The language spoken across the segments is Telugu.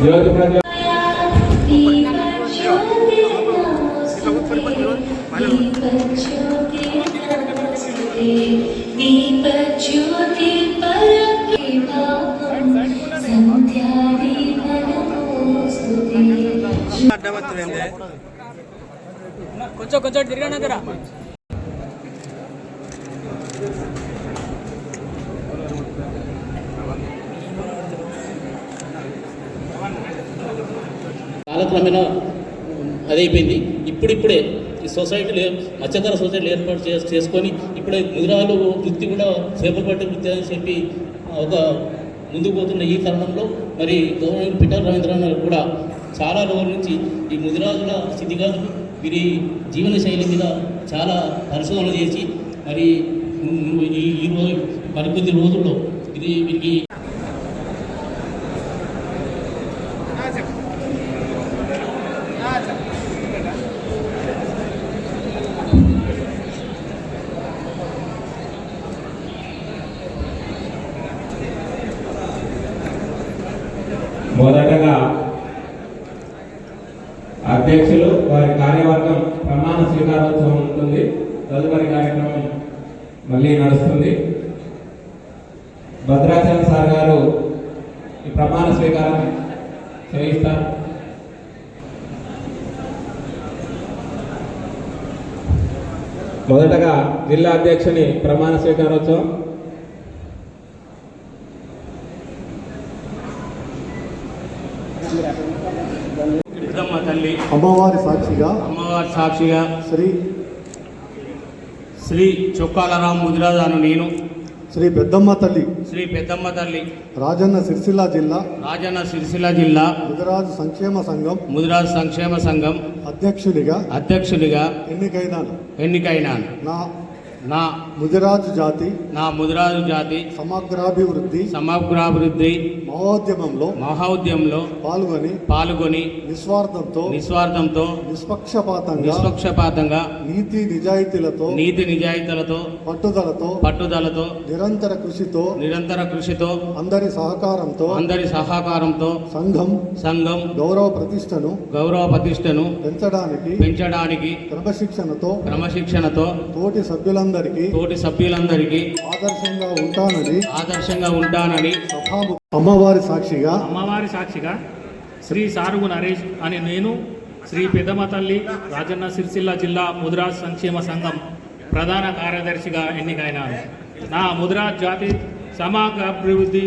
జ్యోతి ప్రజ్వల కొంచెం కొంచెం తిరిగాను దగ్గర కాలక్రమేణా అదైపోయింది. ఇప్పుడిప్పుడే ఈ సొసైటీలు మత్స్యకార సొసైటీలు ఏర్పాటు చేసుకొని ఇప్పుడే ముదిరాలు వృత్తి కూడా చేపలు పట్టే వృత్తి అని చెప్పి ఒక ముందుకు పోతున్న ఈ తరుణంలో మరి గవర్నర్ పిఠాల రవీంద్రనాథ్ కూడా చాలా రోజుల నుంచి ఈ ముదిరాజుల స్థితిగతులు వీరి జీవన శైలి మీద చాలా పరిశోధన చేసి మరి ఈ రోజు మరికొద్ది రోజుల్లో ఇది వీరికి మొదటగా అధ్యక్షులు వారి కార్యవర్గం ప్రమాణ స్వీకారోత్సవం ఉంటుంది. తదుపరి కార్యక్రమం మళ్ళీ నడుస్తుంది. భద్రాచలం సార్ గారు ఈ ప్రమాణ స్వీకారం చేయిస్తారు. మొదటగా జిల్లా అధ్యక్షుని ప్రమాణ స్వీకారోత్సవం. తల్లి అమ్మవారి సాక్షిగా శ్రీ చొక్కాలరాం ముదిరాజు అను నేను శ్రీ పెద్దమ్మ తల్లి రాజన్న సిరిసిల్ల జిల్లా ముదిరాజు సంక్షేమ సంఘం అధ్యక్షుడిగా ఎన్నికైనాను. నా ముదిరాజు జాతి సమగ్రాభివృద్ధి మహోద్యమంలో పాల్గొని నిస్వార్థంతో నిష్పక్షపాతంగా నీతి నిజాయితీలతో పట్టుదలతో నిరంతర కృషితో అందరి సహకారంతో సంఘం గౌరవ ప్రతిష్టను పెంచడానికి క్రమశిక్షణతో తోటి సభ్యులందరికీ ఆదర్శంగా ఉంటానని అమ్మవారి సాక్షిగా శ్రీ సారుగు నరేష్ అని నేను శ్రీ పెద్దమ్మ తల్లి రాజన్న సిరిసిల్ల జిల్లా ముదిరాజ్ సంక్షేమ సంఘం ప్రధాన కార్యదర్శిగా ఎన్నికైనాను. నా ముదిరాజ్ జాతి సమగ్ర అభివృద్ధి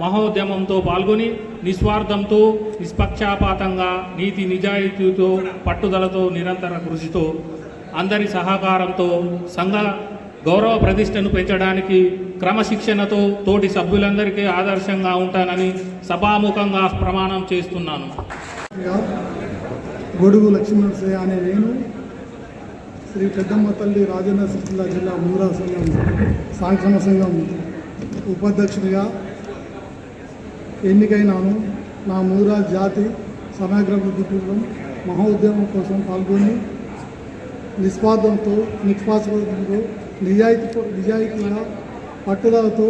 మహోద్యమంతో పాల్గొని నిస్వార్థంతో నిష్పక్షపాతంగా నీతి నిజాయితీతో పట్టుదలతో నిరంతర కృషితో అందరి సహకారంతో సంఘ గౌరవ ప్రతిష్టను పెంచడానికి క్రమశిక్షణతో తోటి సభ్యులందరికీ ఆదర్శంగా ఉంటానని సభాముఖంగా ప్రమాణం చేస్తున్నాను. గొడుగు లక్ష్మీనరసయ్య అనే నేను శ్రీ పెద్దమ్మ తల్లి రాజన్న సిరిసిల్ల జిల్లా ముదిరాజు సంక్షేమ సంఘం ఉపాధ్యక్షుడిగా ఎన్నికైనాను. నా ముదిరాజు జాతి సమగ్రాభివృద్ధి పూర్వం మహోద్యమం కోసం పాల్గొని నిష్పాక్షపాతంతో నిజాయితీగా పట్టుదలతో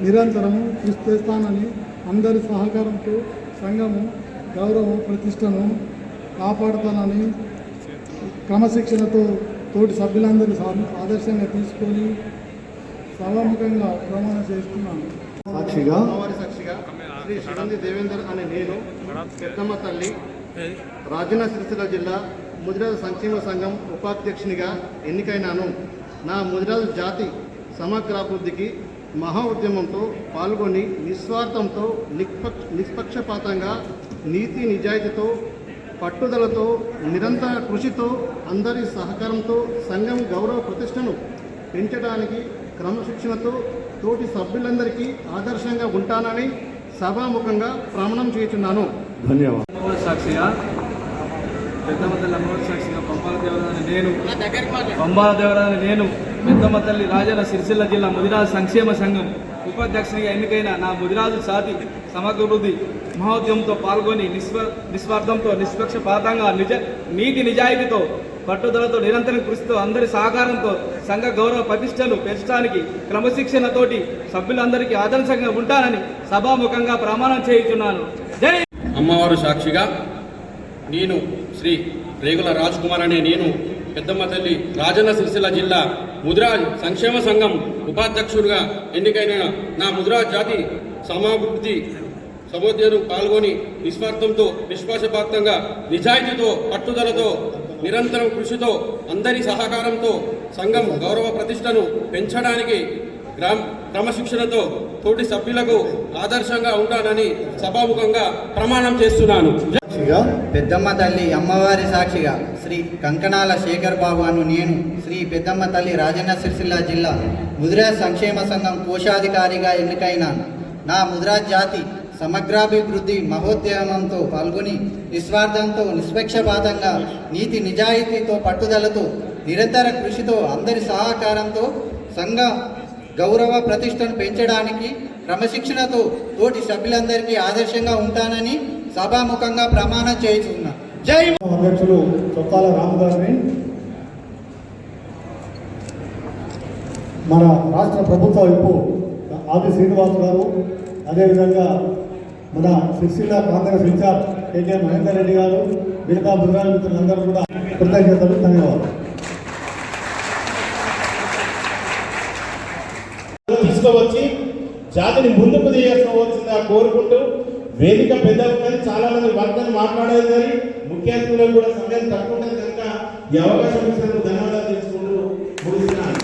నిరంతరము కృషి చేస్తానని అందరి సహకారంతో సంఘము గౌరవ ప్రతిష్టను కాపాడుతానని క్రమశిక్షణతో తోటి సభ్యులందరూ ఆదర్శంగా తీసుకొని సభాముఖంగా ప్రమాణం చేస్తున్నాను. సాక్షిగా శ్రీ షడంది దేవేందర్ అనే నేను పెద్దమ్మ తల్లి రాజన్న సిరిసిల్ల జిల్లా ముదిరాజు సంక్షేమ సంఘం ఉపాధ్యక్షునిగా ఎన్నికైనాను. నా ముదిరాజు జాతి సమగ్రాభివృద్ధికి మహా ఉద్యమంతో పాల్గొని నిస్వార్థంతో నిష్పక్షపాతంగా నీతి నిజాయితీతో పట్టుదలతో నిరంతర కృషితో అందరి సహకారంతో సంఘం గౌరవ ప్రతిష్టను పెంచడానికి క్రమశిక్షణతో తోటి సభ్యులందరికీ ఆదర్శంగా ఉంటానని సభాముఖంగా ప్రమాణం చేస్తున్నాను. ధన్యవాదాలు. సాక్షిగా పెద్దమ్మ తల్లి అమ్మవారి సాక్షిగా పంబాల దేవరాని నేను పెద్దమ్మ తల్లి రాజన్న సిరిసిల్ల జిల్లా ముదిరాజు సంక్షేమ సంఘం ఉపాధ్యక్షునిగా ఎన్నికైన నా ముదిరాజు జాతి సమగ్రాభివృద్ధి మహోద్యమంతో పాల్గొని నిస్వార్థంతో నిష్పక్షపాతంగా నీతి నిజాయితీతో పట్టుదలతో నిరంతరం కృషితో అందరి సహకారంతో సంఘ గౌరవ ప్రతిష్టలు పెంచడానికి క్రమశిక్షణతోటి సభ్యులందరికీ ఆదర్శంగా ఉంటానని సభాముఖంగా ప్రమాణం చేయుచున్నాను. జై అమ్మవారు సాక్షిగా నేను శ్రీ రేగుల రాజ్ కుమార్ అనే నేను పెద్దమ్మ తల్లి రాజన్న సిరిసిల్ల జిల్లా ముదిరాజ్ సంక్షేమ సంఘం ఉపాధ్యక్షుడిగా ఎన్నికైన నా ముదిరాజ్ జాతి సమాభివృద్ధి సముద్రం పాల్గొని నిస్వార్థంతో నిష్పాక్షపాతంగా నిజాయితీతో పట్టుదలతో నిరంతరం కృషితో అందరి సహకారంతో సంఘం గౌరవ ప్రతిష్టను పెంచడానికి క్రమశిక్షణతో తోటి సభ్యులకు ఆదర్శంగా ఉంటానని సభాముఖంగా ప్రమాణం చేస్తున్నాను. పెద్దమ్మ తల్లి అమ్మవారి సాక్షిగా శ్రీ కంకణాల శేఖర్ బాబు అను నేను శ్రీ పెద్దమ్మ తల్లి రాజన్న సిరిసిల్ల జిల్లా ముదిరాజ్ సంక్షేమ సంఘం కోశాధికారిగా ఎన్నికైనాను. నా ముదిరాజ్ జాతి సమగ్రాభివృద్ధి మహోద్యమంతో పాల్గొని నిస్వార్థంతో నిష్పక్షపాతంగా నీతి నిజాయితీతో పట్టుదలతో నిరంతర కృషితో అందరి సహకారంతో సంఘ గౌరవ ప్రతిష్టను పెంచడానికి క్రమశిక్షణతో తోటి సభ్యులందరికీ ఆదర్శంగా ఉంటానని సభాముఖంగా ప్రమాణం చేస్తున్నా. జై అధ్యక్షులు చొక్కాల రాము గారిని మన రాష్ట్ర ప్రభుత్వ వైపు ఆది శ్రీనివాస్ గారు, అదేవిధంగా మన సిరిసిల్ల కాంగ్రెస్ ఇన్ఛార్జ్ కేకే మహేందర్ రెడ్డి గారు, మిగతా ముదిరాజ్ మిత్రులందరూ కూడా కృతజ్ఞతలు, ధన్యవాదాలు. తీసుకువచ్చి జాతిని ముందుకు తీసుకోవాల్సిందిగా కోరుకుంటూ వేదిక పెద్దలు కానీ చాలా మంది వర్తలు మాట్లాడేది కానీ ముఖ్య అతిథులకు కూడా సమయం తక్కువ ఉంటుంది కనుక ఈ అవకాశం ఇచ్చినందుకు ధన్యవాదాలు తెలుసుకుంటూ ముగిస్తున్నాను.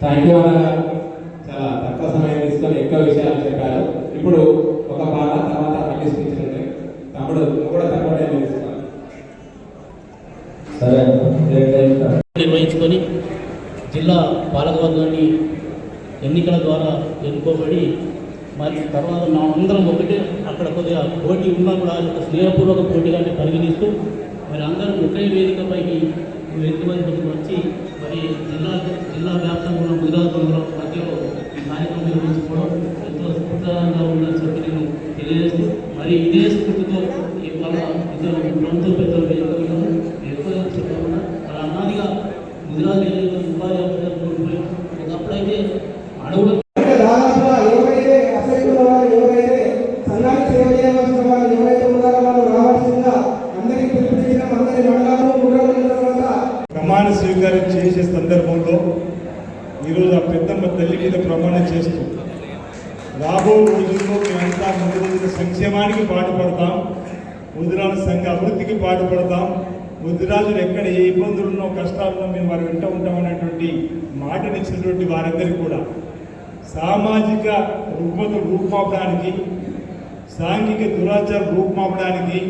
థ్యాంక్ యూ అన్న గారు. చాలా తక్కువ సమయం తీసుకొని ఎక్కువ విషయాలు చెప్పారు. ఇప్పుడు ఒక పాట తర్వాత మళ్ళీ స్పీచ్ ఉంటాయి. తమ్ముడు కూడా తక్కువ టైం తీసుకోవాలి. సరే నిర్వహించుకొని జిల్లా పాలకవర్గాన్ని ఎన్నికల ద్వారా ఎన్నుకోబడి మరి తర్వాత నా అందరం ఒకటే అక్కడ కొద్దిగా పోటీ ఉన్నా కూడా అది ఒక స్నేహపూర్వక పోటీగానే పరిగణిస్తూ మరి అందరం ఒకే వేదికపైకి ఎంతమంది వచ్చి మరి జిల్లా వ్యాప్తంగా ఉన్న గుజరాత్ మధ్యలో ఈ కార్యక్రమం నిర్వహించుకోవడం ఎంతో స్ఫూర్తిదాయంగా ఉందని చెప్పి నేను తెలియజేస్తూ మరి ఇదే స్ఫూర్తితో ఇవాళ ఇద్దరు ప్రభుత్వ పెద్దలు వేదికలను ఎక్కువ చెప్పకుండా వాళ్ళ అన్నాదిగా గుజరాత్ ఉపాధి అవసరం కోల్పోయి ఒకప్పుడైతే అడవులు దాదాపుగా ఎవరైతే అసెంబ్లీ వాళ్ళు ఎవరైతే సంఘానికి సేవ చేయవలసిన వాళ్ళు ఎవరైతే ఉన్నారో వాళ్ళు రావాల్సిందిగా అందరికీ పిలుపునిచ్చిన అందరి మండలాలు తర్వాత ప్రమాణ స్వీకారం చేసే సందర్భంలో ఈరోజు ఆ పెద్దమ్మ తల్లి మీద ప్రమాణం చేస్తూ రాబో రోజుల్లో మేమంతా ముందు రోజుల సంక్షేమానికి పాటుపడతాం, ముదిరాజు సంఘ అభివృద్ధికి పాటుపడతాం, ముదిరాజులు ఎక్కడ ఏ ఇబ్బందులున్నో కష్టాలున్నో మేము వారు వెంట ఉంటామనేటువంటి మాటనిచ్చినటువంటి వారందరికీ కూడా సామాజిక రుగ్మతలు రూపుమాపడానికి, సాంఘిక దురాచారం రూపుమాపడానికి,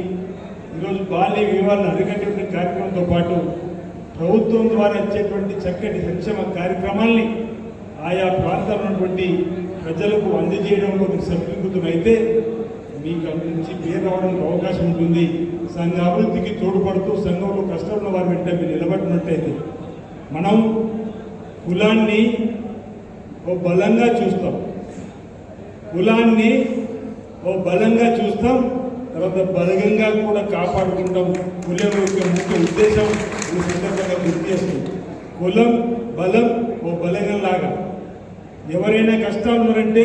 ఈరోజు బాల్య వివాహాలను అరికట్టే కార్యక్రమంతో పాటు ప్రభుత్వం ద్వారా ఇచ్చేటువంటి చక్కటి సంక్షేమ కార్యక్రమాల్ని ఆయా ప్రాంతాల్లో ఉన్నటువంటి ప్రజలకు అందజేయడంలో మీకు సఫలీకృతమైతే మీకు నుంచి పేరు రావడానికి అవకాశం ఉంటుంది. సంఘ అభివృద్ధికి తోడ్పడుతూ సంఘంలో కష్టంలో వారి వెంట మీరు నిలబడినట్టయితే మనం కులాన్ని ఓ బలంగా చూస్తాం, తర్వాత బలంగా కూడా కాపాడుకుంటాం. కులం యొక్క ముఖ్య ఉద్దేశం ఈ సందర్భంగా గుర్తు చేస్తుంది. కులం బలం ఓ బలంలాగా ఎవరైనా కష్టాలు ఉన్నారంటే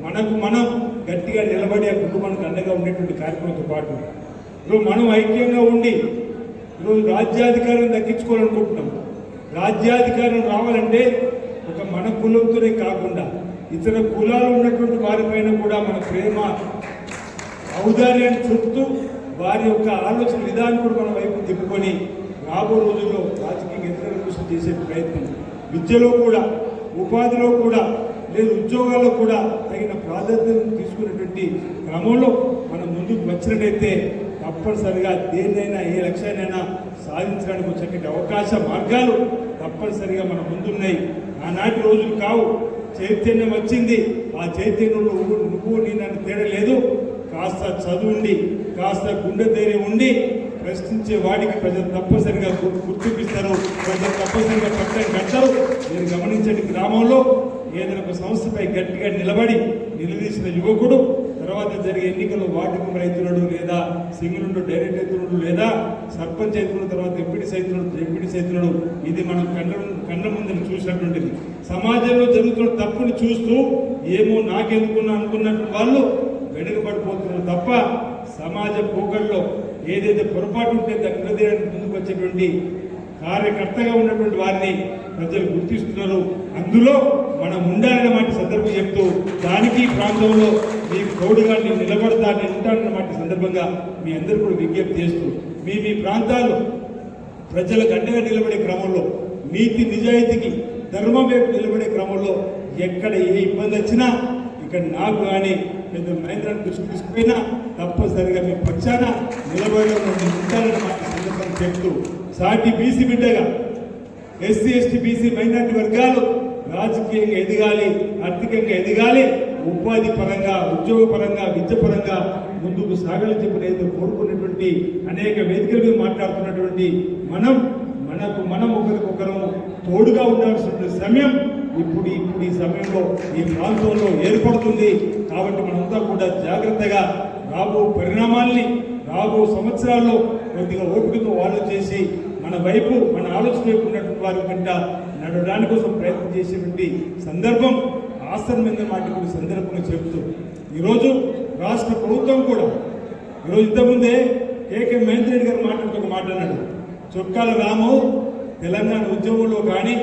మనకు మనం గట్టిగా నిలబడి ఆ కుటుంబానికి అండగా ఉండేటువంటి కార్యక్రమంతో పాటు ఈరోజు మనం ఐక్యంగా ఉండి ఈరోజు రాజ్యాధికారం దక్కించుకోవాలనుకుంటున్నాం. రాజ్యాధికారం రావాలంటే ఒక మన కులంతోనే కాకుండా ఇతర కులాలు ఉన్నటువంటి వారిపైన కూడా మన ప్రేమ ఔదార్యాన్ని చూపుతూ వారి యొక్క ఆలోచన విధానం కూడా మన వైపు తిప్పుకొని రాబో రోజుల్లో రాజకీయ ఇతర కృషి చేసే ప్రయత్నం, విద్యలో కూడా ఉపాధిలో కూడా లేదు ఉద్యోగాల్లో కూడా తగిన ప్రాధాన్యతను తీసుకునేటువంటి క్రమంలో మనం ముందుకు వచ్చినట్టయితే తప్పనిసరిగా దేన్నైనా ఏ లక్ష్యాన్నైనా సాధించడానికి చక్కటి అవకాశ మార్గాలు తప్పనిసరిగా మన ముందున్నాయి. ఆనాటి రోజులు కావు, చైతన్యం వచ్చింది. ఆ చైతన్యంలో నువ్వు నేను తేడలేదు. కాస్త చదువుండి కాస్త గుండె ధైర్యం ఉండి ప్రశ్నించే వాడికి ప్రజలు తప్పనిసరిగా గుర్తిపిస్తారు, ప్రజలు తప్పనిసరిగా పట్టం కట్టరు. మీరు గమనించండి, గ్రామంలో ఏదైనా ఒక సంస్థపై గట్టిగా నిలబడి నిలదీసిన యువకుడు తర్వాత జరిగే ఎన్నికల్లో వార్డు మెంబర్ అవుతున్నాడు లేదా సింగిల్ డైరెక్ట్ అవుతున్నాడు లేదా సర్పంచ్ అవుతున్నాడు, తర్వాత ఎంపీడీ అవుతున్నాడు. ఇది మనం కళ్ళ ముందు చూసినటువంటిది. సమాజంలో జరుగుతున్న తప్పుని చూస్తూ ఏమో నాకెందుకున్నా అనుకున్నట్టు వాళ్ళు వెనుకబడిపోతున్నారు తప్ప సమాజ పోకల్లో ఏదైతే పొరపాటు ఉంటే దాన్ని నిలదీయడానికి ముందుకు వచ్చేటువంటి కార్యకర్తగా ఉన్నటువంటి వారిని ప్రజలు గుర్తిస్తున్నారు. అందులో మనం ఉండాలనే మాట సందర్భం చెప్తూ దానికి ప్రాంతంలో మీకు తోడుగా నేను నిలబడతా, నేను ఉంటానన్న మాట సందర్భంగా మీ అందరూ కూడా విజ్ఞప్తి చేస్తూ మీ ప్రాంతాల్లో ప్రజలకు అండగా నిలబడే క్రమంలో నీతి నిజాయితీకి ధర్మం వైపు నిలబడే క్రమంలో ఎక్కడ ఏ ఇబ్బంది వచ్చినా ఇక్కడ నాకు కానీ పెద్ద మహేంద్రాన్ని దృష్టి తీసుకుపోయినా తప్పనిసరిగా మీ పక్షాన నిలబడడం ఉంటారన్న మాట సందర్భంగా చెప్తూ సాటి బీసీ బిడ్డగా ఎస్సీ ఎస్టీ బీసీ మైనార్టీ వర్గాలు రాజకీయంగా ఎదగాలి, ఆర్థికంగా ఎదగాలి, ఉపాధి పరంగా ఉద్యోగ పరంగా విద్య పరంగా ముందుకు సాగాలని చెప్పి ఏదో కోరుకున్నటువంటి అనేక వేదికల మీద మాట్లాడుతున్నటువంటి మనం ఒకరికొకరు తోడుగా ఉండాల్సిన సమయం ఇప్పుడు ఈ సమయంలో ఈ ప్రాంతంలో ఏర్పడుతుంది. కాబట్టి మనంతా కూడా జాగ్రత్తగా రాబో పరిణామాల్ని రాబో సంవత్సరాల్లో కొద్దిగా ఓపికతో వాళ్ళు చేసి మన వైపు మన ఆలోచన వైపు ఉన్నటువంటి వారి వెంట నడవడానికి కోసం ప్రయత్నం చేసేటువంటి సందర్భం ఆసన్నమైన మాట కూడా సందర్భంగా చెబుతూ ఈరోజు రాష్ట్ర ప్రభుత్వం కూడా ఈరోజు ఇంతకుముందే కేకే మహేందర్ రెడ్డి గారు మాట్లాడుతూ ఒక మాట్లాడాడు. చొక్కాల రాము తెలంగాణ ఉద్యమంలో కానీ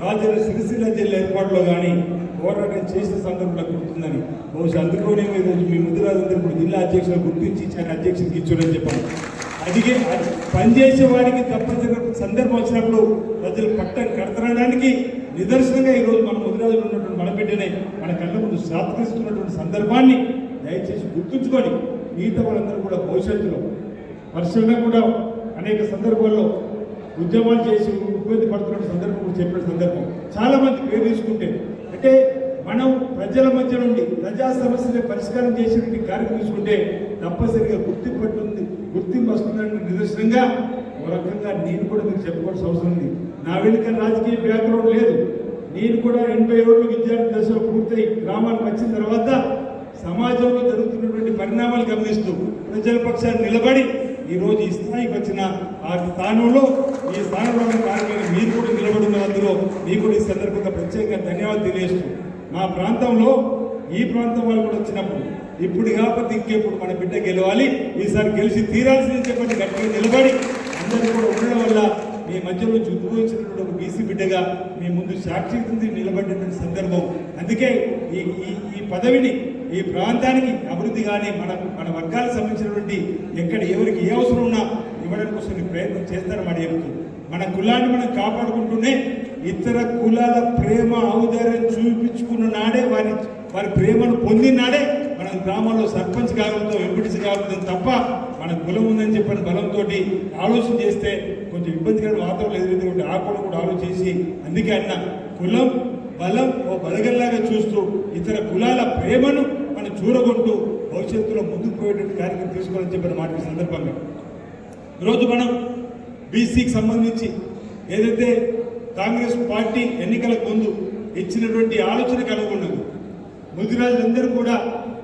రాజన్న సిరిసిల్ల జిల్లా ఏర్పాటులో కానీ పోరాటం చేసిన సందర్భంలో గుర్తుందని బహుశా అందుకోనే ఈరోజు మీ ముద్దురాజందరూ ఇప్పుడు జిల్లా అధ్యక్షులు గుర్తించి ఇచ్చాను, అధ్యక్షుడికి ఇచ్చారని చెప్పాను. అదిగే పనిచేసే వారికి తప్పనిసరిగా సందర్భం వచ్చినప్పుడు ప్రజలు పట్టం కడతనడానికి నిదర్శనంగా ఈరోజు మన ముద్దురాజులు ఉన్నటువంటి మన బిడ్డనే మన కళ్ళ ముందు సాత్కరిస్తున్నటువంటి సందర్భాన్ని దయచేసి గుర్తుంచుకొని మిగతా వాళ్ళందరూ కూడా భవిష్యత్తులో పరిశీలన కూడా అనేక సందర్భాల్లో ఉద్యమాలు చేసి ఇబ్బంది పడుతున్న సందర్భం కూడా చెప్పిన సందర్భం చాలా మంది పేరు తీసుకుంటే అంటే మనం ప్రజల మధ్య నుండి ప్రజా సమస్యల పరిష్కారం చేసేటువంటి కార్యక్రమం తీసుకుంటే తప్పనిసరిగా గుర్తింపు వస్తుందని నిదర్శనంగా ఒక రకంగా నేను కూడా మీకు చెప్పుకోవాల్సిన అవసరం ఉంది. నా వెనుక రాజకీయ బ్యాక్గ్రౌండ్ లేదు. నేను కూడా 80 ఏళ్ళు విద్యార్థి దశలో పూర్తయి గ్రామానికి వచ్చిన తర్వాత సమాజంలో జరుగుతున్నటువంటి పరిణామాలు గమనిస్తూ ప్రజల పక్షాన్ని నిలబడి ఈరోజు ఈ స్థాయికి వచ్చిన ఆ స్థానంలో ఈ స్థానంలో కార్యక్రమం మీరు కూడా నిలబడినందులో మీకు కూడా ఈ సందర్భంగా ప్రత్యేకంగా ధన్యవాదాలు తెలియజేస్తూ మా ప్రాంతంలో ఈ ప్రాంతం వాళ్ళు కూడా వచ్చినప్పుడు ఇప్పుడు కాకపోతే ఇంకెప్పుడు మన బిడ్డ గెలవాలి, ఈసారి గెలిచి తీరాల్సింది చెప్పండి గట్టిగా నిలబడి అందరూ కూడా ఉండడం వల్ల మీ మధ్యలో ఉద్భవించినటువంటి ఒక బీసీ బిడ్డగా మీ ముందు సాక్షి నిలబడినటువంటి సందర్భం. అందుకే ఈ పదవిని ఈ ప్రాంతానికి అభివృద్ధి కానీ మన వర్గాలకు సంబంధించినటువంటి ఎక్కడ ఎవరికి ఏ అవసరం ఉన్నా ఇవ్వడానికి కోసం ప్రయత్నం చేస్తారన్నమాట చెప్తూ మన కులాన్ని మనం కాపాడుకుంటూనే ఇతర కులాల ప్రేమ ఔదార్యం చూపించుకున్న నాడే వారి ప్రేమను పొందిన నాడే మన గ్రామాల్లో సర్పంచ్ కాగలుగుతాం, ఎంపీటీసీ కాగలుగుతాం తప్ప మన కులం ఉందని చెప్పిన బలంతో ఆలోచన చేస్తే కొంచెం ఇబ్బందికరమైన వాతావరణం ఎదురైతే ఆకుండా కూడా ఆలోచించి అందుకే అన్న కులం బలం ఓ బలగల్లాగా చూస్తూ ఇతర కులాల ప్రేమను మనం చూరగొంటూ భవిష్యత్తులో ముందుకు పోయేటువంటి కార్యక్రమం తీసుకోవాలని చెప్పిన మాట సందర్భంగా ఈరోజు మనం బీసీకి సంబంధించి ఏదైతే కాంగ్రెస్ పార్టీ ఎన్నికలకు ముందు ఇచ్చినటువంటి ఆలోచనకు అనుగుణంగా ముదిరాజులందరూ కూడా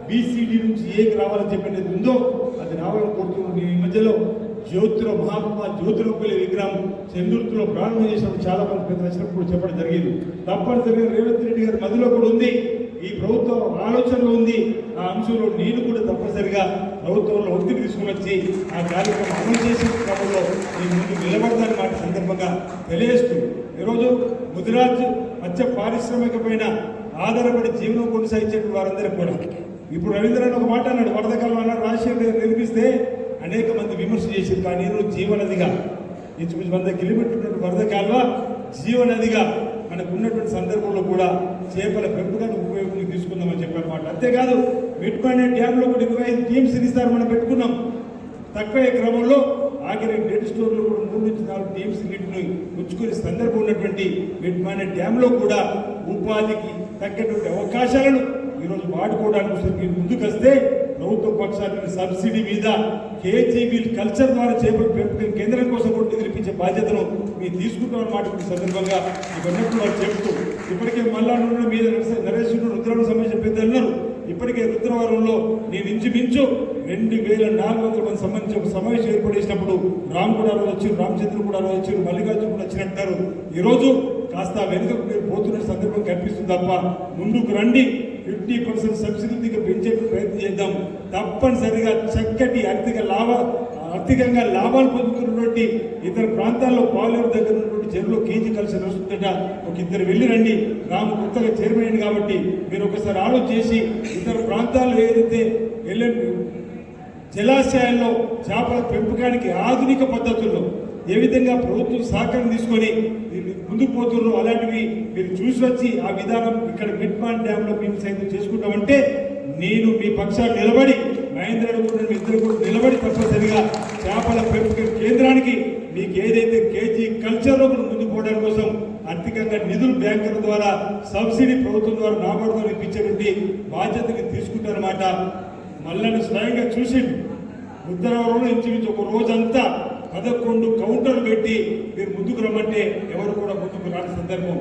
బీసీడీ నుంచి ఏకి రావాలని చెప్పినది ఉందో అది రావాలని కోరుతున్నాం. ఈ మధ్యలో మహాత్మా జ్యోతిరావు విగ్రహం చంద్రుతిలో ప్రారంభం చేసినప్పుడు చాలా మంది పెద్ద వచ్చినప్పుడు చెప్పడం జరిగింది. తప్పనిసరిగా రేవంత్ రెడ్డి గారి మధ్యలో కూడా ఉంది, ఈ ప్రభుత్వం ఆలోచనలో ఉంది. ఆ అంశంలో నేను కూడా తప్పనిసరిగా ప్రభుత్వంలో ఒత్తిడి తీసుకుని వచ్చి ఆ కార్యక్రమం అమలు చేసే క్రమంలో నేను ముందుకు నిలబడతాను మాట సందర్భంగా తెలియజేస్తూ ఈరోజు ముదిరాజ్ మత్స్య పారిశ్రామిక పైన ఆధారపడి జీవనం కొనసాగించే వారందరూ కూడా ఇప్పుడు రవీంద్రనాథ్ ఒక మాట అన్నాడు, వరదకాలం అన్నాడు రాజశేఖర్ గారు నిర్మిస్తే అనేక మంది విమర్శ చేశారు. కానీ ఈరోజు జీవనదిగా ఇంచుమించు 100 కిలోమీటర్ల వరద కాలువ జీవనదిగా మనకు ఉన్నటువంటి సందర్భంలో కూడా చేపల పెంపుదలకు ఉపయోగం తీసుకుందామని చెప్పారన్నమాట. అంతేకాదు మిడ్పాండే డ్యాంలో కూడా 25 టీమ్స్ ఇస్తారు మనం పెట్టుకున్నాం. తక్కువ క్రమంలో ఆఖరి డెడ్ స్టోర్లో కూడా 3 నుంచి 4 టీమ్స్ నీటిని ఉంచుకునే సందర్భం ఉన్నటువంటి మిడ్పాండే డ్యాంలో కూడా ఉపాధికి తగ్గటువంటి అవకాశాలను ఈరోజు వాడుకోవడానికి ముందుకు వస్తే ప్రభుత్వ పక్షాన్ని సబ్సిడీ మీద కేజీబీ కల్చర్ ద్వారా చేపట్టి కేంద్రం కోసం కూడా నిలిపించే బాధ్యతను మీరు తీసుకుంటామన్నమాట. సందర్భంగా ఇవన్నప్పుడు వాళ్ళు చెబుతూ ఇప్పటికే మల్లా మీద నరేష్ రుద్రవరం సంబంధించిన పెద్దలు ఉన్నారు. ఇప్పటికే రుద్రవరంలో నేను ఇంచుమించు 2400 మంది సంబంధించి సంబంధించి ఒక సమావేశం ఏర్పడేసినప్పుడు రామ్ కూడా రోజు వచ్చారు, రామచంద్ర కూడా రోజు వచ్చారు, మల్లికార్జున కూడా వచ్చినట్టారు. ఈరోజు కాస్త వెనుకకు మీరు పోతున్న సందర్భం కనిపిస్తుంది తప్ప ముందుకు రండి. 50% సబ్సిడీ పెంచే ప్రయత్నం చేద్దాం. తప్పనిసరిగా చక్కటి ఆర్థికంగా లాభాలు పొందుతున్నటువంటి ఇతర ప్రాంతాల్లో పాలేరు దగ్గర ఉన్నటువంటి చెరువులో కేజీ కలిసి వస్తుందట. ఒక ఇద్దరు వెళ్ళి రండి. రాము కొత్తగా చైర్మన్ అయింది కాబట్టి మీరు ఒకసారి ఆలోచన చేసి ఇతర ప్రాంతాల్లో ఏదైతే జలాశయాల్లో చేపల పెంపకానికి ఆధునిక పద్ధతుల్లో ఏ విధంగా ప్రభుత్వం సహకారం తీసుకొని ముందుకు పోతున్నారు అలాంటివి మీరు చూసి వచ్చి ఆ విధానం ఇక్కడ మిడ్మాన్ డ్యాంలో మేము సైతం చేసుకుంటామంటే నేను మీ పక్షాన్ని నిలబడి మహేంద్ర ఇద్దరు కూడా నిలబడి తప్పనిసరిగా చేపల పెంపక కేంద్రానికి మీకు ఏదైతే కేజీ కల్చర్లో కూడా ముందుకు పోవడానికి కోసం ఆర్థికంగా నిధులు బ్యాంకుల ద్వారా సబ్సిడీ ప్రభుత్వం ద్వారా నాబార్డుతో ఇప్పించేటువంటి బాధ్యతని తీసుకుంటారన్నమాట. మళ్ళీ స్వయంగా చూసిండు ఉత్తరావరంలో ఇంచుమించు ఒక రోజంతా 11 కౌంటర్లు పెట్టి మీరు ముందుకు రమ్మంటే ఎవరు కూడా ముందుకు రాని సందర్భం.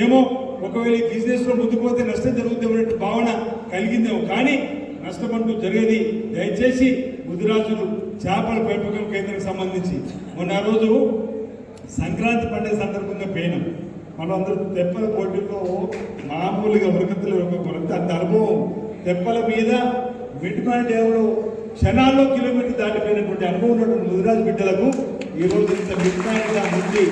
ఏమో ఒకవేళ ఈ బిజినెస్ లో ముందుకు పోతే నష్టం జరుగుతుందనే భావన కలిగిందేమో, కానీ నష్టం అంటూ జరిగేది. దయచేసి ముదిరాజులు చేపల పెంపకం కేంద్రానికి సంబంధించి మొన్న రోజు సంక్రాంతి పండుగ సందర్భంగా పోయినాం. మనం అందరూ తెప్పల పోటీల్లో మామూలుగా ఉరకతులు అంత అనుభవం తెప్పల మీద మిడ్మాన్ డ్యాంలో క్షణాల్లో కిలోమీటర్ దాటిపోయినటువంటి అనుభవం ఉన్నటువంటి ముదిరాజు బిడ్డలకు ఈరోజు ఇంత మిడ్మాన్ డ్యాం నుంచి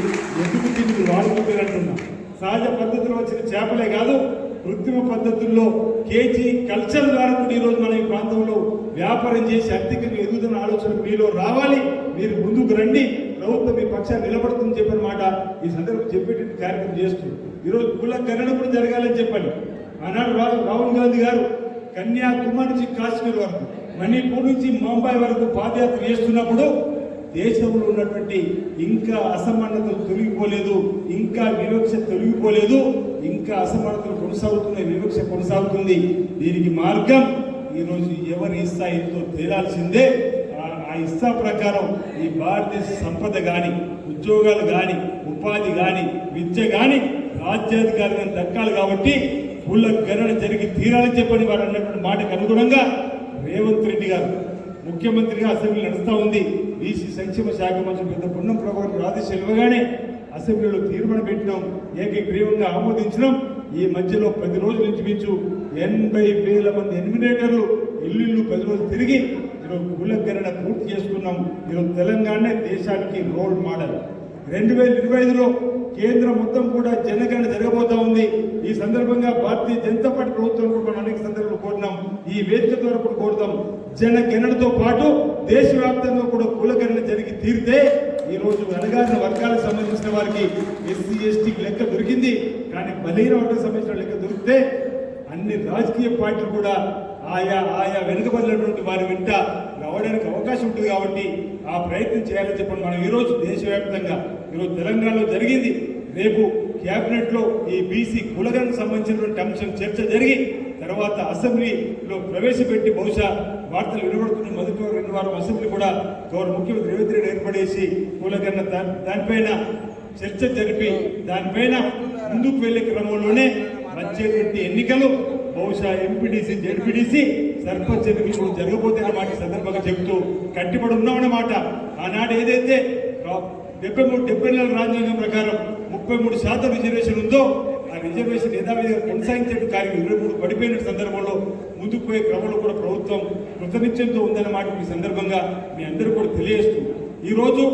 ఎందుకు తిరిగి వాడుకోపోయినట్టున్నాం. సహజ పద్ధతిలో వచ్చిన చేపలే కాదు, కృత్రిమ పద్ధతుల్లో కేజీ కల్చర్ ద్వారా కూడా ఈరోజు మన ఈ ప్రాంతంలో వ్యాపారం చేసి ఆర్థికంగా ఎదుగుతున్న ఆలోచన మీలో రావాలి. మీరు ముందుకు రండి, ప్రభుత్వం మీ పక్షాన్ని నిలబడుతుందని చెప్పిన మాట ఈ సందర్భం చెప్పేటువంటి కార్యక్రమం చేస్తూ ఈరోజు కుల గణన కూడా జరగాలని చెప్పాలి. ఆనాడు రాహుల్ గాంధీ గారు కన్యాకుమారి నుంచి కాశ్మీర్ వరకు, మణిపూర్ నుంచి ముంబై వరకు పాదయాత్ర చేస్తున్నప్పుడు దేశంలో ఉన్నటువంటి ఇంకా అసమానతలు తొలగిపోలేదు, ఇంకా వివక్ష తొలగిపోలేదు, ఇంకా అసమానతలు కొనసాగుతున్నాయి, వివక్ష కొనసాగుతుంది. దీనికి మార్గం ఈరోజు ఎవరి ఇస్తా ఎంతో తేలాల్సిందే. ఆ ఇస్తా ప్రకారం ఈ భారతదేశ సంపద కానీ, ఉద్యోగాలు కానీ, ఉపాధి కానీ, విద్య కానీ రాజ్యాధికారిగా దక్కాలి. కాబట్టి కుల గణన జరిగి తీరాలని చెప్పని వారు అన్నటువంటి మాటకు అనుగుణంగా రేవంత్ రెడ్డి గారు ముఖ్యమంత్రిగా అసెంబ్లీ నడుస్తూ ఉంది. బీసీ సంక్షేమ శాఖ మంత్రి పెద్ద పొన్నం ప్రభాకర్ ఆదేశాలు ఇవ్వగానే అసెంబ్లీలో తీర్మానం పెట్టినాం, ఏకగ్రీవంగా ఆమోదించినాం. ఈ మధ్యలో 10 రోజుల నుంచి మించు 80,000 మంది ఎన్మినేటర్లు ఇల్లు 10 రోజులు తిరిగి ఈరోజు కుల గణన పూర్తి చేసుకున్నాం. ఈరోజు తెలంగాణ దేశానికి రోల్ మోడల్. 2025లో కేంద్రం మొత్తం కూడా జనగణన జరగబోతా ఉంది. ఈ సందర్భంగా భారతీయ జనతా పార్టీ ప్రభుత్వం కూడా అనేక సందర్భాలు కోరినాం, ఈ వేదిక ద్వారా కూడా కోరుతాం. జనగణనతో పాటు దేశవ్యాప్తంగా కూడా కులగణన జరిగి తీరితే ఈరోజు అణగారిన వర్గాలకు సంబంధించిన వారికి ఎస్సీ ఎస్టీకి లెక్క దొరికింది, కానీ బలహీన వర్గాలకు సంబంధించిన లెక్క దొరికితే అన్ని రాజకీయ పార్టీలు కూడా ఆయా వెనుకబడినటువంటి వారి వెంట రావడానికి అవకాశం ఉంటుంది. కాబట్టి ఆ ప్రయత్నం చేయాలని చెప్పండి. మనం ఈరోజు దేశవ్యాప్తంగా ఈరోజు తెలంగాణలో జరిగింది, రేపు క్యాబినెట్లో ఈ బీసీ కులగణకు సంబంధించినటువంటి అంశం చర్చ జరిగి తర్వాత అసెంబ్లీలో ప్రవేశపెట్టి బహుశా వార్తలు వినబడుతున్న మొదటి 2 వారం అసెంబ్లీ కూడా గౌరవ ముఖ్యమంత్రి రేవంత్ రెడ్డి ఏర్పడేసి కులగణన దానిపైన చర్చ జరిపి దానిపైన ముందుకు వెళ్లే క్రమంలోనే వచ్చేటువంటి ఎన్నికలు బహుశా ఎంపీటీసీ, జెడ్పీటీసీ, సర్పంచ్ ఎన్నికలు కూడా జరగబోతున్న మాట సందర్భంగా చెబుతూ కట్టిపడి ఉన్నామన్నమాట. ఆనాడు ఏదైతే 73 రాజ్యాంగం ప్రకారం 33% రిజర్వేషన్ ఉందో ఆ రిజర్వేషన్ యథావిధిగా కొనసాగించే కార్యక్రమం 23 పడిపోయిన సందర్భంలో ముందుకు పోయే క్రమంలో కూడా ప్రభుత్వం కృతనిశ్చయంతో ఉందన్నమాట ఈ సందర్భంగా మీ అందరూ కూడా తెలియజేస్తూ ఈరోజు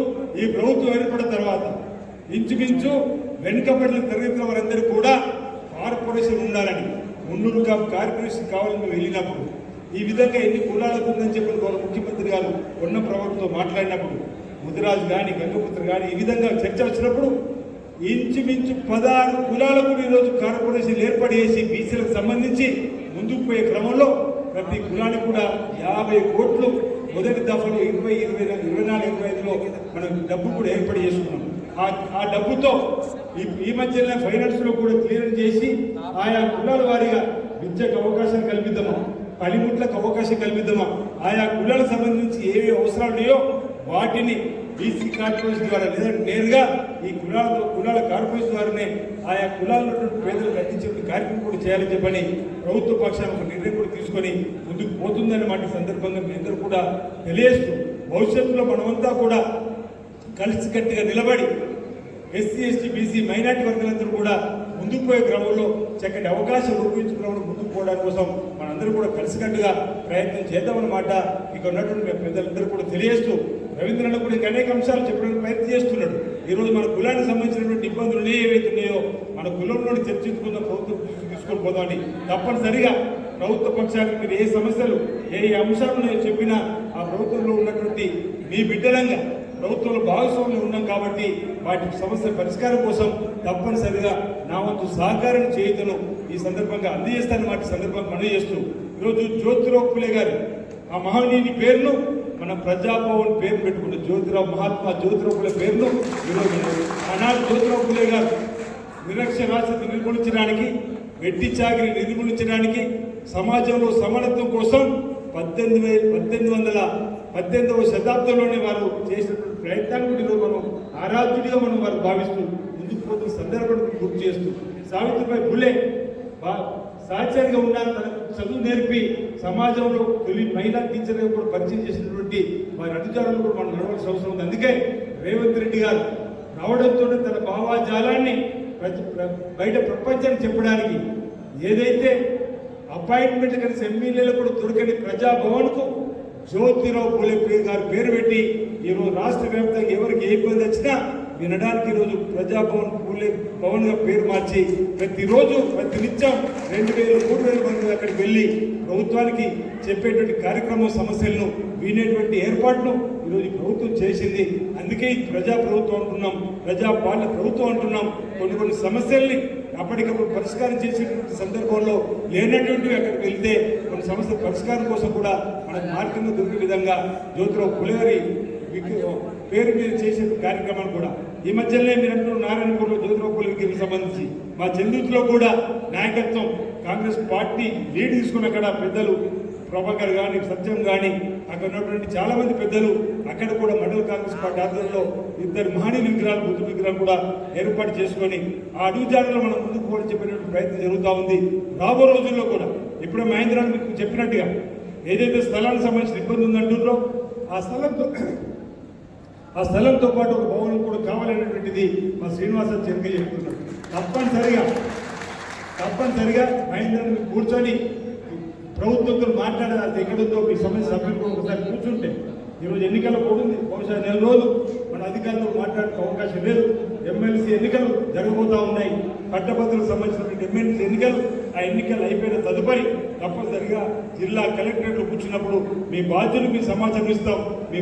ఈ ప్రభుత్వం ఏర్పడిన తర్వాత ఇంచుమించు వెనుకబడిన తరగతుల వారందరూ కూడా కార్పొరేషన్ ఉండాలని, మున్నూరు కార్పొరేషన్ కావాలని వెళ్ళినప్పుడు ఈ విధంగా ఎన్ని కులాలకు ఉందని చెప్పిన గౌరవ ముఖ్యమంత్రి గారు ఉన్న ప్రభుత్వంతో మాట్లాడినప్పుడు ముదిరాజు కానీ, గంగపుత్ర కానీ ఈ విధంగా చర్చ వచ్చినప్పుడు ఇంచుమించు 16 కులాలకు ఈరోజు కార్పొరేషన్ ఏర్పాటు చేసి బీసీలకు సంబంధించి ముందుకు పోయే క్రమంలో ప్రతి కులానికి కూడా 50 కోట్లు మొదటి దఫలో 24-25లో మనం డబ్బు కూడా ఏర్పాటు చేసుకున్నాం. ఆ డబ్బుతో ఈ మధ్యలో ఫైనాన్స్ లో కూడా క్లియర్ చేసి ఆయా కులాల వారీగా విద్యకు అవకాశం కల్పిద్దామా, పనిముట్లకు అవకాశం కల్పిద్దామా, ఆయా కులాలకు సంబంధించి ఏవి అవసరాలు ఉన్నాయో వాటిని బీసీ కార్పొరేషన్ ద్వారా లేదంటే నేరుగా ఈ కులాల కార్పొరేషన్ ద్వారానే ఆయా కులాల్లో పేదలకు అందించే కార్యక్రమం కూడా చేయాలని చెప్పని ప్రభుత్వ పక్షాన్ని ఒక నిర్ణయం కూడా తీసుకొని ముందుకు పోతుందన్నమాట సందర్భంగా మీ అందరూ కూడా తెలియజేస్తూ భవిష్యత్తులో మనమంతా కూడా కలిసికట్టుగా నిలబడి ఎస్సీ ఎస్టీ బీసీ మైనార్టీ వర్గాలందరూ కూడా ముందుకు పోయే క్రమంలో చక్కటి అవకాశం రూపించుకున్న ముందుకు పోవడానికి కోసం మనందరూ కూడా కలిసికట్టుగా ప్రయత్నం చేద్దామన్నమాట ఇక్కడ ఉన్నటువంటి పెద్దలందరూ కూడా తెలియజేస్తూ రవీంద్రనాథ్ కూడా ఇంకా అనేక అంశాలు చెప్పడానికి ప్రయత్నం చేస్తున్నాడు. ఈరోజు మన కులానికి సంబంధించినటువంటి ఇబ్బందులు ఏవైతే ఉన్నాయో మన కులంలోని చర్చించుకున్న ప్రభుత్వం తీసుకొని పోదామని తప్పనిసరిగా ప్రభుత్వ పక్షానికి మీరు ఏ సమస్యలు ఏ అంశాలను చెప్పినా ఆ ప్రభుత్వంలో ఉన్నటువంటి మీ బిడ్డలంగా ప్రభుత్వంలో భాగస్వామ్యం ఉన్నాం కాబట్టి వాటి సమస్య పరిష్కారం కోసం తప్పనిసరిగా నా వంతు సహకారం చేయతను ఈ సందర్భంగా అందజేస్తాను వాటి సందర్భంగా మనవి చేస్తూ ఈరోజు జ్యోతిరావు ఫులే గారు ఆ మహనీయుని పేరును మన ప్రజాభవన్ పేరు పెట్టుకుంటే మహాత్మా జ్యోతిరావు ఫులే పేరును ఈరోజు ఆనాడు జ్యోతిరావు ఫులే గారు నిరక్షరాస్యత నిర్మూలించడానికి వెట్టి చాకిరి నిర్మూలించడానికి సమాజంలో సమానత్వం కోసం 1818వ శతాబ్దంలోనే వారు చేసినటువంటి ప్రయత్నాన్ని కూడా ఈరోజు మనం ఆరాధ్యుడిగా మనం వారు భావిస్తూ ముందుకు పోతున్న సందర్భాన్ని గుర్తు చేస్తూ సావిత్రిబాయి ఫులే సహచరిగా ఉన్నారు, తనకు చదువు నేర్పి సమాజంలో తొలి మహిళా టీచర్గా కూడా పరిచయం చేసినటువంటి వారి అధికారులు కూడా మనం నడవలసిన అవసరం ఉంది. అందుకే రేవంత్ రెడ్డి గారు రావడంతో తన భావాజాలాన్ని బయట ప్రపంచానికి చెప్పడానికి ఏదైతే అపాయింట్మెంట్ కలిసి ఎమ్మెల్యేలు కూడా దొరకని ప్రజాభవన్కు జ్యోతిరావు ఫులే గారు పేరు పెట్టి ఈరోజు రాష్ట్ర వ్యాప్తంగా ఎవరికి ఏ ఇబ్బంది వచ్చినా వినడానికి ఈరోజు ప్రజాభవన్ ఫులే భవన్గా పేరు మార్చి ప్రతిరోజు ప్రతినిత్యం 2000-3000 మంది అక్కడికి వెళ్ళి ప్రభుత్వానికి చెప్పేటువంటి కార్యక్రమం సమస్యలను వినేటువంటి ఏర్పాట్లు ఈరోజు ప్రభుత్వం చేసింది. అందుకే ఈ ప్రజా ప్రభుత్వం అంటున్నాం, ప్రజాపాలన ప్రభుత్వం అంటున్నాం. కొన్ని సమస్యల్ని అప్పటికప్పుడు పరిష్కారం చేసేటువంటి సందర్భంలో లేనటువంటివి అక్కడికి వెళ్తే కొన్ని సమస్యల పరిష్కారం కోసం కూడా మనకు మార్గంగా దొరికే విధంగా జ్యోతిరావు ఫులే గారి పేరు మీద చేసే కార్యక్రమాలు కూడా ఈ మధ్యలోనే మీరు అంటున్న నారాయణపూర్లో జ్యోతిరావు ఫులే గారికి సంబంధించి మా చందుతులో కూడా నాయకత్వం కాంగ్రెస్ పార్టీ లీడ్ తీసుకున్న అక్కడ పెద్దలు ప్రభాకర్ కానీ సత్యం కానీ అక్కడ ఉన్నటువంటి చాలా మంది పెద్దలు అక్కడ కూడా మండల కాంగ్రెస్ పార్టీ ఆధ్వర్యంలో 2 మహనీయుల విగ్రహాలు బుద్ధ విగ్రహాలు కూడా ఏర్పాటు చేసుకొని ఆ అడుగుజాడలో మనం ముందుకు పోవడం చెప్పినటువంటి ప్రయత్నం జరుగుతూ ఉంది. రాబో రోజుల్లో కూడా ఇప్పుడే మహేంద్రాన్ని మీకు చెప్పినట్టుగా ఏదైతే స్థలానికి సంబంధించిన ఇబ్బంది ఉందంటున్నారో ఆ స్థలంతో పాటు ఒక భవనం కూడా కావాలనేటువంటిది మా శ్రీనివాస చెంకి చెప్తున్నారు. తప్పనిసరిగా మహేంద్రాన్ని కూర్చొని ప్రభుత్వంతో మాట్లాడాలి. ఎక్కడుందో మీ సమస్య సభ్యులు ఒకసారి కూర్చుంటే ఈరోజు ఎన్నికల పోతుంది, బహుశా 4 రోజులు మన అధికారులతో మాట్లాడే అవకాశం లేదు. ఎమ్మెల్సీ ఎన్నికలు జరగబోతూ ఉన్నాయి, పట్టభద్రులకు సంబంధించినటువంటి ఎమ్మెల్సీ ఎన్నికలు. ఆ ఎన్నికలు అయిపోయిన తదుపరి తప్పనిసరిగా జిల్లా కలెక్టరేట్లు కూర్చున్నప్పుడు మీ బాధ్యులు మీ సమాచారం ఇస్తాం. మీ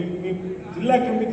జిల్లా కమిటీ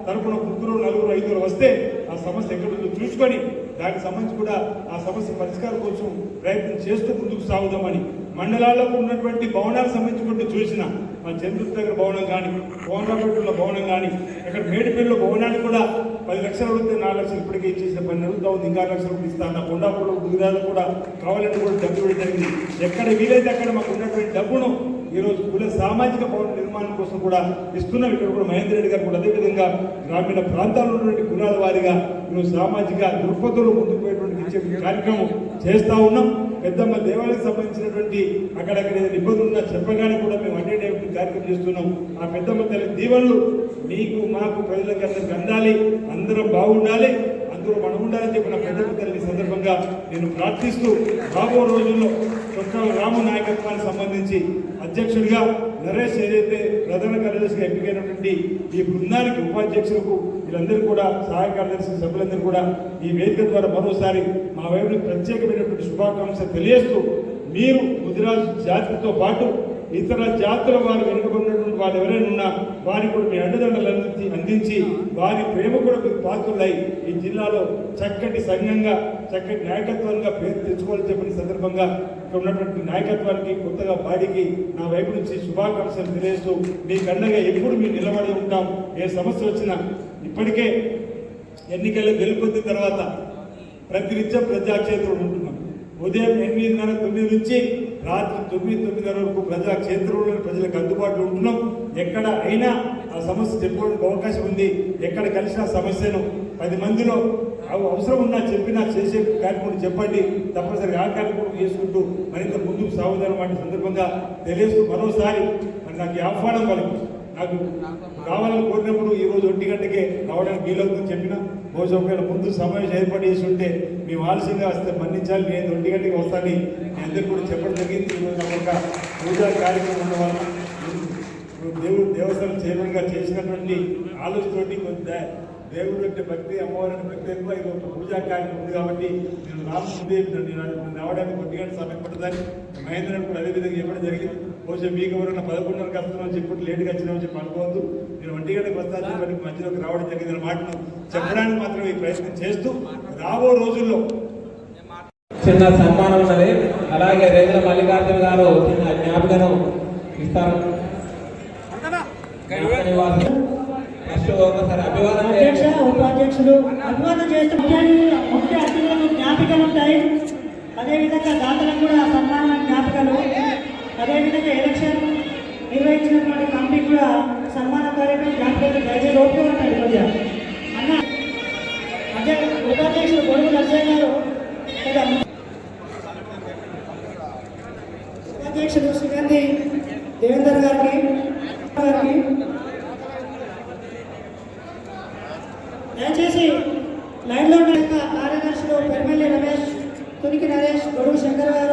తరపున 3, 4, 5 వస్తే ఆ సమస్య ఎక్కడుందో చూసుకొని దానికి సంబంధించి కూడా ఆ సమస్య పరిష్కారం కోసం ప్రయత్నం చేస్తూ ముందుకు సాగుదామని మండలాల్లో ఉన్నటువంటి భవనాలకు సంబంధించి చూసిన మా చంద్రుడి దగ్గర భవనం కానీ, కోనరాపేటలో భవనం కానీ, అక్కడ మేడిపల్లిలో భవనానికి కూడా 10 లక్షలు అడిగితే 4 లక్షలు ఇప్పటికే ఇచ్చేసిన పని అడుగుతా ఉంది. ఇంకా 6 లక్షలు ఇస్తాను. కొండాపూర్లో గుజరాత్ కూడా కావాలంటే కూడా డబ్బు జరిగింది. ఎక్కడ వీలైతే అక్కడ మాకు ఉన్నటువంటి డబ్బును ఈరోజు కుల సామాజిక భవన నిర్మాణం కోసం కూడా ఇస్తున్నాం. ఇక్కడ కూడా మహేందర్ రెడ్డి గారు కూడా అదేవిధంగా గ్రామీణ ప్రాంతాల్లో ఉన్నటువంటి కులాల వారిగా ఈరోజు సామాజిక దృక్పథంలో ముందుకు పోయేటువంటి ఇచ్చే కార్యక్రమం చేస్తూ ఉన్నాం. పెద్దమ్మ దేవాలయం సంబంధించినటువంటి అక్కడక్కడ ఏదైనా ఇబ్బందులు ఉన్నా చెప్పగానే కూడా మేము అటెండ్ కార్యక్రమం చేస్తున్నాం. ఆ పెద్దమ్మ తల్లి దీవెనలు మీకు మాకు ప్రజలకు అందరికి అందాలి, అందరం బాగుండాలి, అందరూ మనం ఉండాలని చెప్పిన పెద్దమ్మ తల్లి సందర్భంగా నేను ప్రార్థిస్తూ రాబో రోజుల్లో చుట్టాల రాము నాయకత్వానికి సంబంధించి అధ్యక్షుడిగా నరేష్ ఏదైతే ప్రధాన కార్యదర్శిగా ఎంపికైనటువంటి ఈ బృందానికి ఉపాధ్యక్షులకు వీళ్ళందరూ కూడా సహాయ కార్యదర్శి సభ్యులందరూ కూడా ఈ వేదిక ద్వారా మరోసారి మా వైపు ప్రత్యేకమైనటువంటి శుభాకాంక్షలు తెలియజేస్తూ మీరు ముదిరాజు జాతితో పాటు ఇతర జాతుల వారు వెనుకబడినటువంటి వాళ్ళు ఎవరైనా ఉన్నా వారికి కూడా మీ అండదండలు అందించి వారి ప్రేమ కూడా మీకు పాత్రులై ఈ జిల్లాలో చక్కటి సంఘంగా చక్కటి నాయకత్వంగా పేరు తెచ్చుకోవాలని చెప్పిన సందర్భంగా ఇక్కడ ఉన్నటువంటి నాయకత్వానికి కొత్తగా బాడీకి నా వైపు నుంచి శుభాకాంక్షలు తెలియజేస్తూ మీకు అండగా ఎప్పుడు మేము నిలబడి ఉంటాం. ఏ సమస్య వచ్చినా ఇప్పటికే ఎన్నికల్లో గెలుపొందిన తర్వాత ప్రతినిత్యం ప్రజాక్షేత్రం ఉంటున్నాం. ఉదయం 8:30, 9 నుంచి రాత్రి 9, 9:30 వరకు ప్రజాక్షేత్రంలో ప్రజలకు అందుబాటులో ఉంటున్నాం. ఎక్కడ అయినా ఆ సమస్య చెప్పుకోవడానికి అవకాశం ఉంది. ఎక్కడ కలిసిన సమస్యను 10 మందిలో అవసరం ఉన్నా చెప్పినా చేసే కార్యక్రమం చెప్పండి, తప్పనిసరిగా ఆ కార్యక్రమం చేసుకుంటూ మరింత ముందుకు సాగుదాం వాటి సందర్భంగా తెలియజేస్తూ మరోసారి మరి నాకు ఆహ్వానం కలిగి నాకు రావాలని కోరినప్పుడు ఈరోజు 1 గంటకే రావడానికి వీలవుతుందని చెప్పిన బహుశా ఒకవేళ ముందు సమావేశం ఏర్పాటు చేసి ఉంటే మేము ఆలస్యంగా వస్తే మన్నించాలి, నేను 1 గంటకి వస్తానని మీ అందరికీ కూడా చెప్పడం జరిగింది. ఈరోజు నాకు ఒక పూజా కార్యక్రమం ఉండడం వల్ల దేవస్థానం చైర్మన్గా చేసినటువంటి ఆలోచనతోటి కొంచెం దేవుడు అంటే భక్తి, అమ్మవారి అంటే భక్తి ఎక్కువ, ఇది ఒక పూజా కార్యక్రమం ఉంది కాబట్టి నేను రాముందే నేను రావడానికి 1 గంట సమయం పడుతుందని మహేంద్ర కూడా అదేవిధంగా చెప్పడం జరిగింది. బహుశా మీకు ఎవరైనా 11:30కి వస్తున్నామని చెప్పి లేట్గా వచ్చినామని చెప్పి అనుకోవద్దు, నేను 1 గంటకు వస్తానని చెప్పి మధ్యలోకి రావడం జరిగింది మాటను చెప్పడానికి మాత్రం ఈ ప్రయత్నం చేస్తూ రాబో రోజుల్లో చిన్న సన్మానం ఉన్నది. అలాగే రేగుల మల్లికార్జున గారు చిన్న జ్ఞాపికను ఇస్తారు. ఫస్ట్ ఒకసారి అభివాదం అధ్యక్ష, ఉపాధ్యక్షులు అభివాదం చేస్తే ముఖ్య అతిథులకు జ్ఞాపికలు ఉంటాయి. అదేవిధంగా దాతలకు కూడా సన్మాన జ్ఞాపికలు, అదేవిధంగా ఎలక్షన్ నిర్వహించినటువంటి కమిటీ కూడా సన్మాన కార్యక్రమం జ్ఞాపికలు దయచేసి ఓపిక ఉంటాయి కొద్దిగా అన్న. అదే ఉపాధ్యక్షులు గొడుగు నర్సయ్య గారు, ఉపాధ్యక్షులు శ్రీకాంతి దేవేందర్ గారికి దయచేసి లైన్లో ఉన్న కార్యదర్శులు పెర్మెల్లి రమేష్, తునికి నరేష్, గొడుగు శంకర్ గారు,